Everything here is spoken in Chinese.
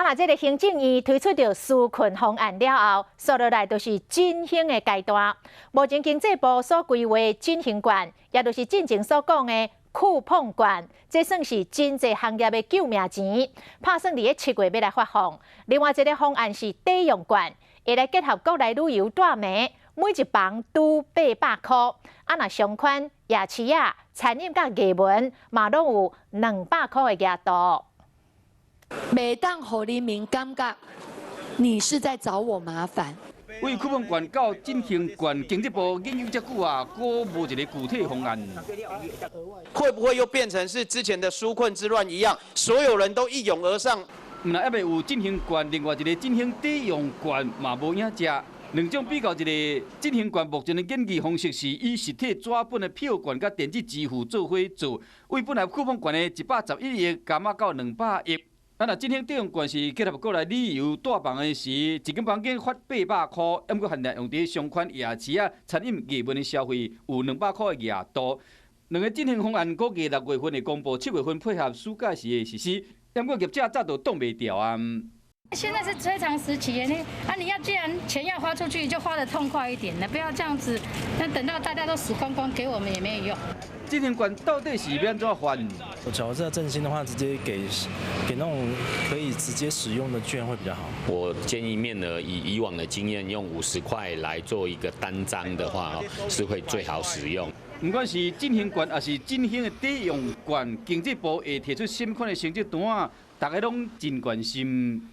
那这个行政院推出着纾困方案了后，接落来就是振兴的阶段。目前经济部所规划振兴券，也就是进前所讲的酷碰券，这算是真济行业的救命钱，打算伫7月要来发放。另外一个方案是抵用券，会来结合国内旅游带暝，每一房拄800块。那相款夜市啊、餐饮甲艺文嘛，拢有200块的额度。每当互人民感觉你是在找我麻烦。为酷碰券到振兴券，经济部研究这久啊，果无一个具体方案。会不会又变成是之前的纾困之乱一样，所有人都一涌而上？那还未有振兴券，另外一个振兴抵用券嘛无影食。两种比较，一个振兴券目前的演技方式是以实体纸本的票券甲电子支付做伙做，为本来酷碰券的111亿加码到200亿。若振兴抵用券是结合国内旅游带房的时，一间房间发800块，不过限量用伫相款夜市啊、餐饮艺文的消费有200块的额度。两个振兴方案估计6月份会公布，7月份配合暑假时的实施，不过业者早都挡袂掉啊。现在是非常时期呢，你要既然钱要花出去，就花得痛快一点的，不要这样子。那等到大家都死光光，给我们也没有用。振兴券到底是要安怎还？假如这个振兴的话，直接给那种可以直接使用的券会比较好。我建议面额以往的经验，用50块来做一个单张的话，是会最好使用。不管是振兴券还是振兴的抵用券，经济部会提出新款的成绩单，大家拢真关心。